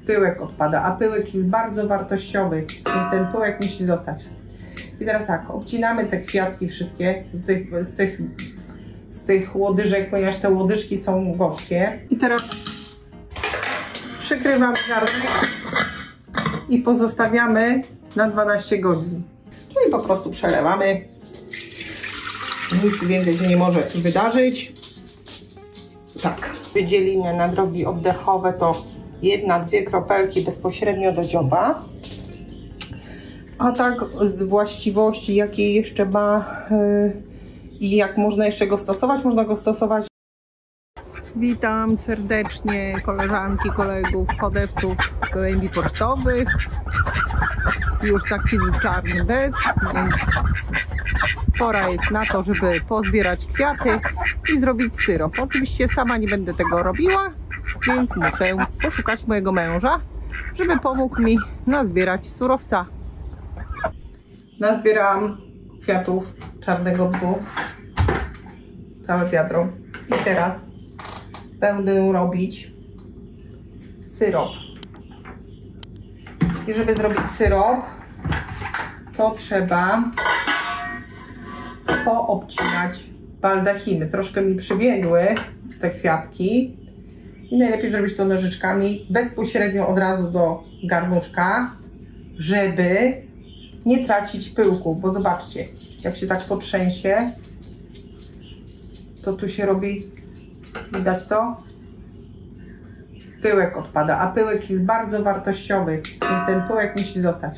pyłek odpada, a pyłek jest bardzo wartościowy, więc ten pyłek musi zostać. I teraz tak, obcinamy te kwiatki wszystkie z tych łodyżek, ponieważ te łodyżki są gorzkie. I teraz przykrywam garnek i pozostawiamy na 12 godzin. Czyli po prostu przelewamy. Nic więcej się nie może wydarzyć. Tak, wydzielinę na drogi oddechowe to 1-2 kropelki bezpośrednio do dzioba. A tak z właściwości, jakie jeszcze ma i jak można jeszcze go stosować, można go stosować. Witam serdecznie koleżanki, kolegów, hodowców gołębi pocztowych. Już za chwilę czarny bez, więc pora jest na to, żeby pozbierać kwiaty i zrobić syrop. Oczywiście sama nie będę tego robiła, więc muszę poszukać mojego męża, żeby pomógł mi nazbierać surowca. Nazbierałam kwiatów czarnego bzu, całe wiadro, i teraz będę robić syrop. I żeby zrobić syrop, to trzeba poobcinać baldachimy. Troszkę mi przywiędły te kwiatki i najlepiej zrobić to nożyczkami bezpośrednio od razu do garnuszka, żeby nie tracić pyłku, bo zobaczcie, jak się tak potrzęsie, to tu się robi, widać to? Pyłek odpada, a pyłek jest bardzo wartościowy, więc ten pyłek musi zostać.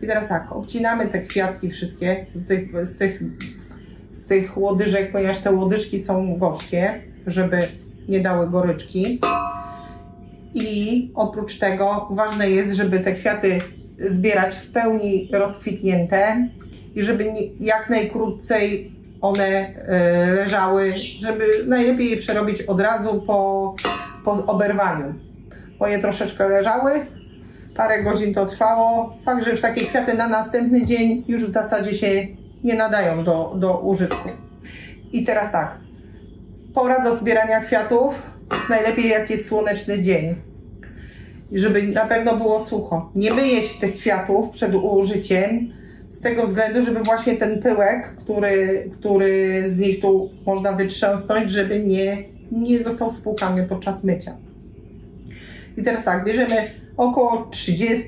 I teraz tak, obcinamy te kwiatki wszystkie z tych łodyżek, ponieważ te łodyżki są gorzkie, żeby nie dały goryczki. I oprócz tego ważne jest, żeby te kwiaty zbierać w pełni rozkwitnięte i żeby jak najkrócej one leżały, żeby najlepiej je przerobić od razu po oberwaniu. Moje troszeczkę leżały, parę godzin to trwało. Fakt, że już takie kwiaty na następny dzień już w zasadzie się nie nadają do użytku. I teraz tak, pora do zbierania kwiatów, najlepiej jak jest słoneczny dzień. I żeby na pewno było sucho. Nie myje się tych kwiatów przed użyciem, z tego względu, żeby właśnie ten pyłek, który z nich tu można wytrząsnąć, żeby nie został spłukany podczas mycia. I teraz tak, bierzemy około 30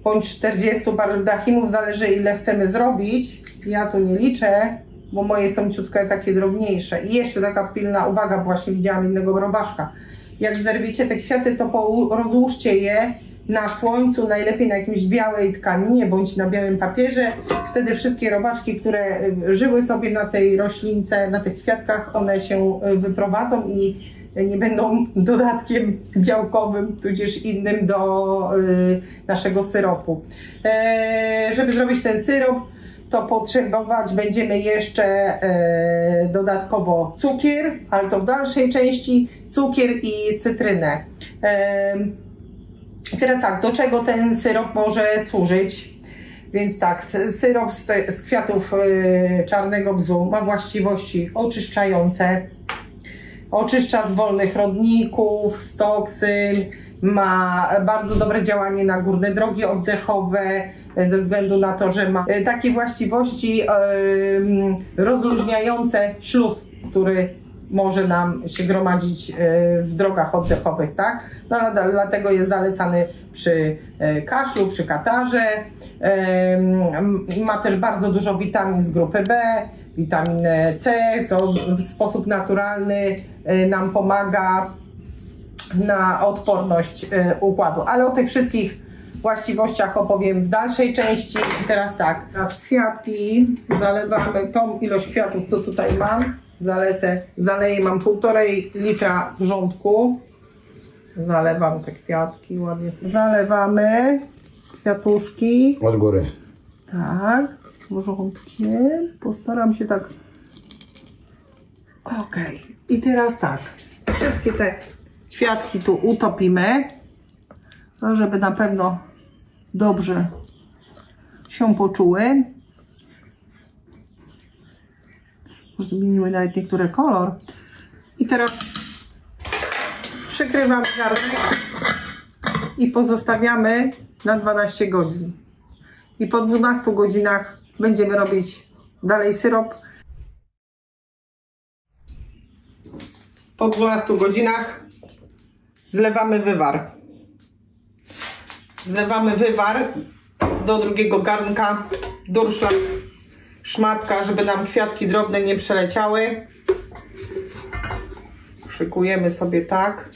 bądź 40 baldachimów, zależy ile chcemy zrobić. Ja tu nie liczę, bo moje są ciutkę takie drobniejsze. I jeszcze taka pilna uwaga, bo właśnie widziałam innego robaszka. Jak zerwicie te kwiaty, to rozłóżcie je na słońcu, najlepiej na jakimś białej tkaninie bądź na białym papierze. Wtedy wszystkie robaczki, które żyły sobie na tej roślince, na tych kwiatkach, one się wyprowadzą i nie będą dodatkiem białkowym, tudzież innym do naszego syropu. Żeby zrobić ten syrop, to potrzebować będziemy jeszcze dodatkowo cukier, ale to w dalszej części, cukier i cytrynę. Teraz tak, do czego ten syrop może służyć? Więc tak, syrop z kwiatów czarnego bzu ma właściwości oczyszczające. Oczyszcza z wolnych rodników, z toksyn, ma bardzo dobre działanie na górne drogi oddechowe, ze względu na to, że ma takie właściwości rozluźniające śluz, który może nam się gromadzić w drogach oddechowych, tak? No, dlatego jest zalecany przy kaszlu, przy katarze. Ma też bardzo dużo witamin z grupy B, witaminę C, co w sposób naturalny nam pomaga na odporność układu. Ale o tych wszystkich właściwościach opowiem w dalszej części. I teraz tak, teraz kwiatki zalewamy, tą ilość kwiatów, co tutaj mam, zaleję, mam 1,5 litra wrzątku. Zalewam te kwiatki, ładnie sobie zalewamy kwiatuszki. Od góry. Tak, porządkiem. Postaram się tak. Ok. I teraz tak, wszystkie te kwiatki tu utopimy, żeby na pewno dobrze się poczuły. Już zmieniły nawet niektóre kolor. I teraz przykrywam garnek i pozostawiamy na 12 godzin. I po 12 godzinach będziemy robić dalej syrop. Po 12 godzinach zlewamy wywar. Zlewamy wywar do drugiego garnka, durszlak, szmatka, żeby nam kwiatki drobne nie przeleciały. Szykujemy sobie tak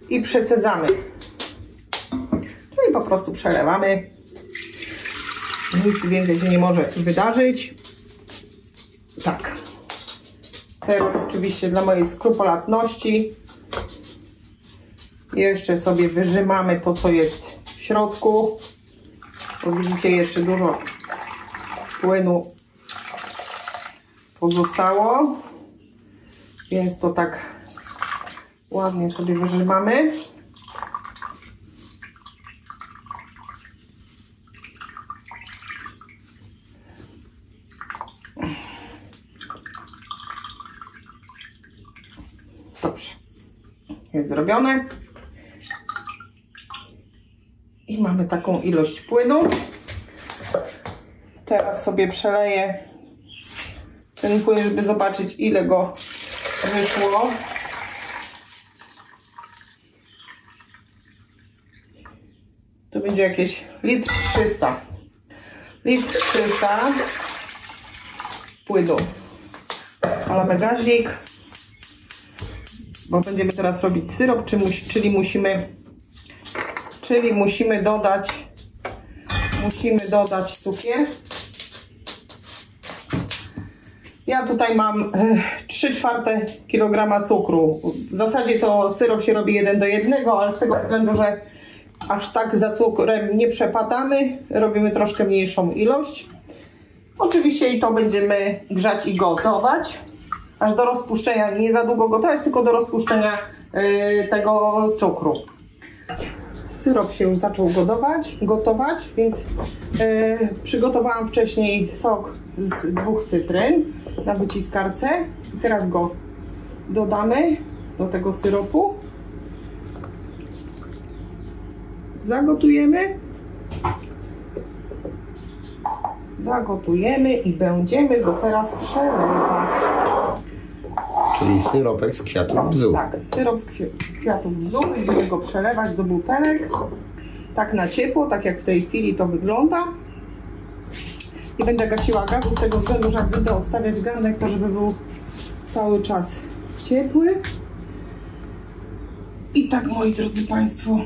i przecedzamy. No i po prostu przelewamy. Nic więcej się nie może wydarzyć. Tak. Teraz oczywiście dla mojej skrupulatności jeszcze sobie wyrzymamy to, co jest w środku. Bo widzicie, jeszcze dużo płynu pozostało. Więc to tak ładnie sobie wyrzymamy. Dobrze. Jest zrobione. I mamy taką ilość płynu. Teraz sobie przeleję ten płyn, żeby zobaczyć, ile go wyszło. To będzie jakieś 1,3 l. 1,3 l płynu. Palamy gaźnik, bo będziemy teraz robić syrop, czyli musimy dodać cukier. Ja tutaj mam 3/4 kg cukru. W zasadzie to syrop się robi 1 do 1, ale z tego względu, że aż tak za cukrem nie przepadamy, robimy troszkę mniejszą ilość. Oczywiście i to będziemy grzać i gotować, aż do rozpuszczenia, nie za długo gotować, tylko do rozpuszczenia tego cukru. Syrop się już zaczął gotować, więc przygotowałam wcześniej sok z 2 cytryn na wyciskarce. I teraz go dodamy do tego syropu. Zagotujemy i będziemy go teraz przelewać. Czyli syropek z kwiatów bzu. Tak, syrop z kwiatów bzu. Będziemy go przelewać do butelek. Tak na ciepło, tak jak w tej chwili to wygląda. I będę gasiła gaz z tego względu, że jak będę odstawiać garnek, to żeby był cały czas ciepły. I tak, moi drodzy Państwo,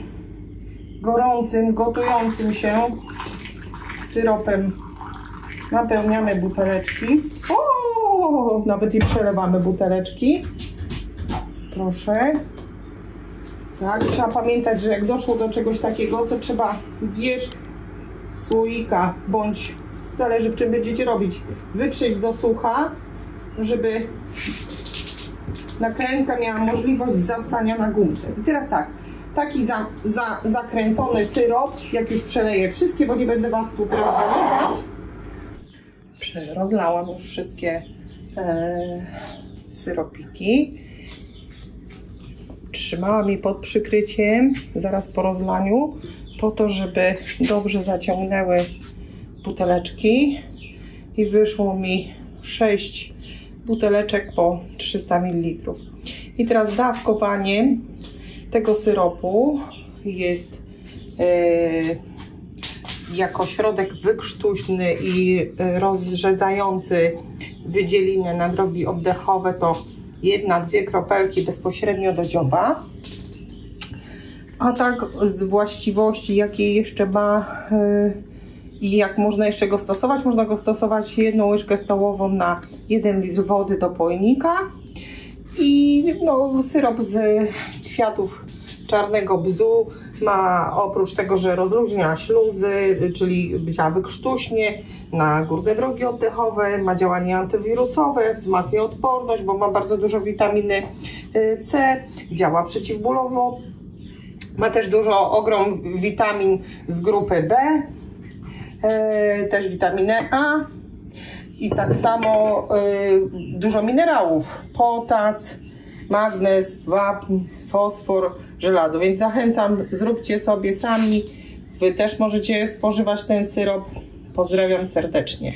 gorącym, gotującym się syropem napełniamy buteleczki. O, nawet i przelewamy buteleczki. Proszę. Tak, trzeba pamiętać, że jak doszło do czegoś takiego, to trzeba wierzch słoika, bądź zależy w czym będziecie robić, wytrzeć do sucha, żeby nakrętka miała możliwość zassania na gumce. I teraz tak, taki zakręcony syrop, jak już przeleję wszystkie, bo nie będę Was tu teraz zalewać. Rozlałam już wszystkie syropiki. Trzymałam je pod przykryciem zaraz po rozlaniu, po to, żeby dobrze zaciągnęły buteleczki i wyszło mi 6 buteleczek po 300 ml. I teraz dawkowaniem tego syropu jest jako środek wykrztuśny i rozrzedzający wydzielinę na drogi oddechowe, to 1-2 kropelki bezpośrednio do dzioba. A tak z właściwości, jakie jeszcze ma i jak można jeszcze go stosować, można go stosować 1 łyżkę stołową na 1 litr wody do pojemnika. I no, syrop z kwiatów czarnego bzu ma, oprócz tego, że rozluźnia śluzy, czyli działa wykrztuśnie na górne drogi oddechowe, ma działanie antywirusowe, wzmacnia odporność, bo ma bardzo dużo witaminy C, działa przeciwbólowo, ma też ogrom witamin z grupy B, też witaminę A i tak samo dużo minerałów, potas, magnez, wapń, fosfor, żelazo. Więc zachęcam, zróbcie sobie sami. Wy też możecie spożywać ten syrop. Pozdrawiam serdecznie.